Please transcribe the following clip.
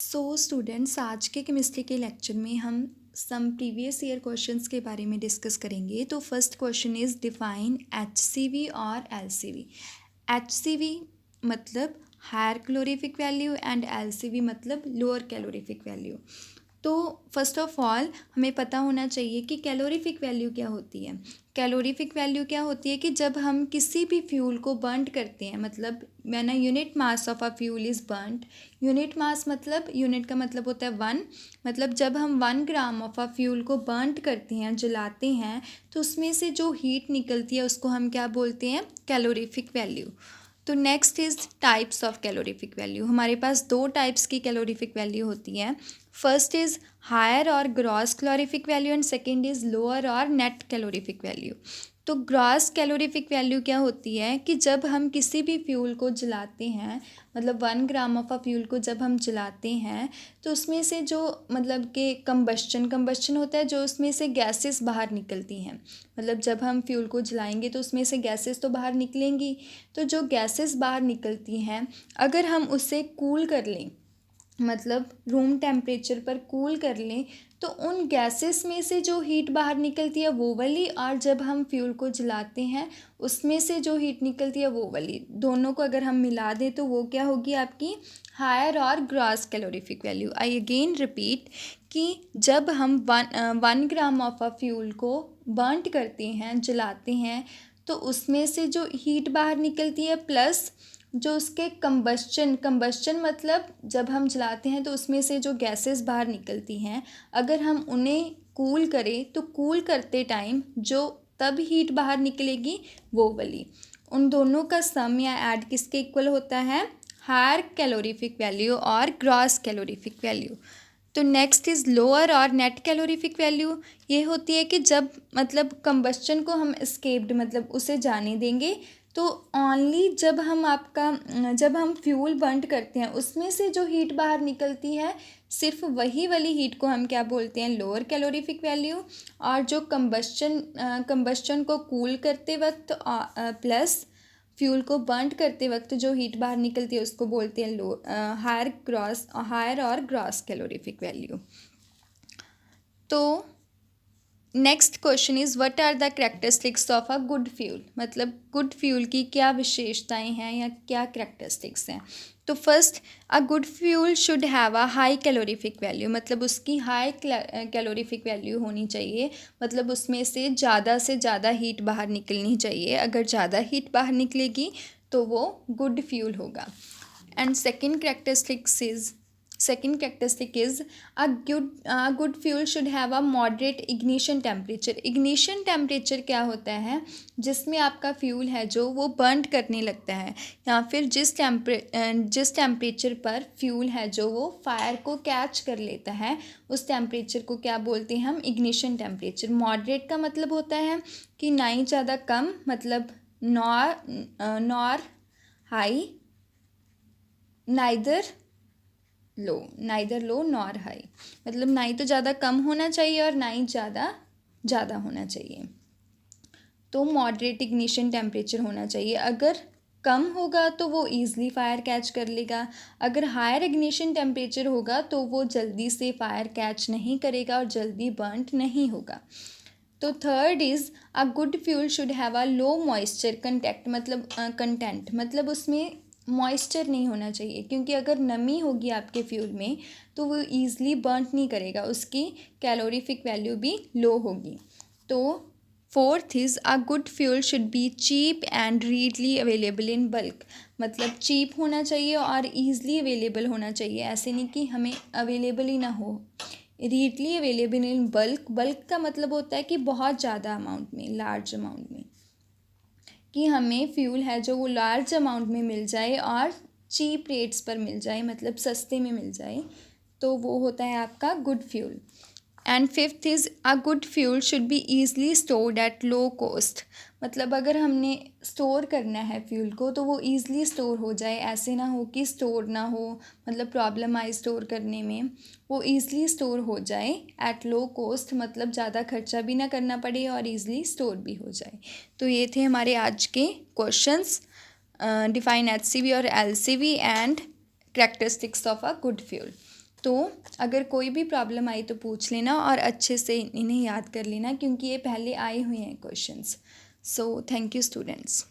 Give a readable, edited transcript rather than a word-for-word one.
Students, आज के chemistry के लेक्चर में हम सम प्रीवियस ईयर क्वेश्चंस के बारे में डिस्कस करेंगे। तो first question is define HCV और LCV। HCV मतलब higher calorific value and LCV मतलब लोअर कैलोरीफिक वैल्यू। तो फर्स्ट ऑफ ऑल हमें पता होना चाहिए कि कैलोरीफिक वैल्यू क्या होती है। कैलोरीफिक वैल्यू क्या होती है कि जब हम किसी भी फ्यूल को बर्न करते हैं, मतलब मैंने unit mass of a fuel is burned. Unit mass मतलब यूनिट का मतलब होता है 1, मतलब जब हम 1 ग्राम ऑफ अ फ्यूल को बर्न करते हैं, जलाते हैं, तो उसमें से जो हीट निकलती है उसको हम क्या बोलते हैं, कैलोरीफिक वैल्यू। तो next is types of calorific value. हमारे पास 2 टाइप्स की कैलोरीफिक वैल्यू होती है। फर्स्ट इज़ हायर और gross calorific value and second is lower और नेट कैलोरीफिक वैल्यू। तो ग्रॉस कैलोरीफिक वैल्यू क्या होती है कि जब हम किसी भी फ्यूल को जलाते हैं, मतलब 1 ग्राम ऑफ अ फ्यूल को जब हम जलाते हैं, तो उसमें से जो मतलब कि कंबस्चन होता है, जो उसमें से गैसेस बाहर निकलती हैं। मतलब जब हम फ्यूल को जलाएंगे तो उसमें से गैसेस तो बाहर निकलेंगी। तो जो गैसेस बाहर निकलती हैं, अगर हम उसे कूल कर लें, मतलब रूम टेम्परेचर पर कूल कर लें, तो उन गैसेस में से जो हीट बाहर निकलती है वो वाली, और जब हम फ्यूल को जलाते हैं उसमें से जो हीट निकलती है वो वाली, दोनों को अगर हम मिला दें तो वो क्या होगी, आपकी हायर और gross calorific value. I again repeat कि जब हम 1 ग्राम ऑफ अ फ्यूल को बर्न करते हैं, जलाते हैं, तो उसमें से जो हीट बाहर निकलती है प्लस जो उसके कंबस्चन मतलब जब हम जलाते हैं तो उसमें से जो गैसेस बाहर निकलती हैं, अगर हम उन्हें कूल करें तो कूल करते टाइम जो तब हीट बाहर निकलेगी वो वाली, उन दोनों का सम या ऐड किसके इक्वल होता है, हायर कैलोरीफिक वैल्यू और ग्रॉस कैलोरीफिक वैल्यू। तो नेक्स्ट इज़ लोअर और नेट कैलोरीफिक वैल्यू। ये होती है कि जब मतलब कंबस्चन को हम एस्केप्ड मतलब उसे जाने देंगे, तो ओनली जब हम फ्यूल बर्न करते हैं उसमें से जो हीट बाहर निकलती है, सिर्फ वही वाली हीट को हम क्या बोलते हैं, लोअर कैलोरीफिक वैल्यू। और जो कंबस्चन को कूल करते वक्त प्लस फ्यूल को बर्न करते वक्त जो हीट बाहर निकलती है उसको बोलते हैं हायर और ग्रॉस कैलोरीफिक वैल्यू। तो next question is what are the characteristics of a good fuel. मतलब गुड फ्यूल की क्या विशेषताएं हैं या क्या कैरेक्टरिस्टिक्स हैं। तो first, a good fuel should have a high calorific value, मतलब उसकी हाई कैलोरीफिक वैल्यू होनी चाहिए, मतलब उसमें से ज़्यादा हीट बाहर निकलनी चाहिए। अगर ज़्यादा हीट बाहर निकलेगी तो वो गुड फ्यूल होगा। And second characteristic is a good fuel should have a moderate ignition temperature। ignition temperature क्या होता है, जिसमें आपका फ्यूल है जो वो बर्न करने लगता है, या फिर जिस टेम्परेचर पर फ्यूल है जो वो फायर को कैच कर लेता है, उस टेम्परेचर को क्या बोलते हैं हम, इग्निशन टेम्परेचर। मॉडरेट का मतलब होता है कि ना ही ज़्यादा कम, मतलब नॉर हाई, नाइदर लो नॉर हाई, मतलब ना ही तो ज़्यादा कम होना चाहिए और ना ही ज़्यादा होना चाहिए। तो मॉडरेट इग्निशन टेम्परेचर होना चाहिए। अगर कम होगा तो वो ईज़िली फायर कैच कर लेगा, अगर हायर इग्निशन टेम्परेचर होगा तो वो जल्दी से फायर कैच नहीं करेगा और जल्दी बर्नड नहीं होगा। तो third is a good fuel should have a low moisture content, मतलब उसमें मॉइस्चर नहीं होना चाहिए, क्योंकि अगर नमी होगी आपके फ्यूल में तो वो ईज़िली बर्न नहीं करेगा, उसकी कैलोरीफिक वैल्यू भी लो होगी। तो fourth is a good fuel should be cheap and readily available in bulk, मतलब चीप होना चाहिए और ईज़िली अवेलेबल होना चाहिए, ऐसे नहीं कि हमें अवेलेबल ही ना हो। रीडली अवेलेबल इन बल्क का मतलब होता है कि बहुत ज़्यादा अमाउंट में, लार्ज अमाउंट में, कि हमें फ्यूल है जो वो लार्ज अमाउंट में मिल जाए और चीप रेट्स पर मिल जाए, मतलब सस्ते में मिल जाए, तो वो होता है आपका good fuel. And fifth is a good fuel should B easily stored at low cost, मतलब अगर हमने स्टोर करना है फ्यूल को तो वो ईज़िली स्टोर हो जाए, ऐसे ना हो कि स्टोर ना हो, मतलब प्रॉब्लम आए स्टोर करने में, वो ईज़िली स्टोर हो जाए एट लो कॉस्ट, मतलब ज़्यादा खर्चा भी ना करना पड़े और ईज़िली स्टोर भी हो जाए। तो ये थे हमारे आज के क्वेश्चंस, डिफाइन HCV और LCV and characteristics of a good fuel. तो अगर कोई भी प्रॉब्लम आई तो पूछ लेना और अच्छे से इन्हें याद कर लेना, क्योंकि ये पहले आए हुए हैं questions. So thank you students.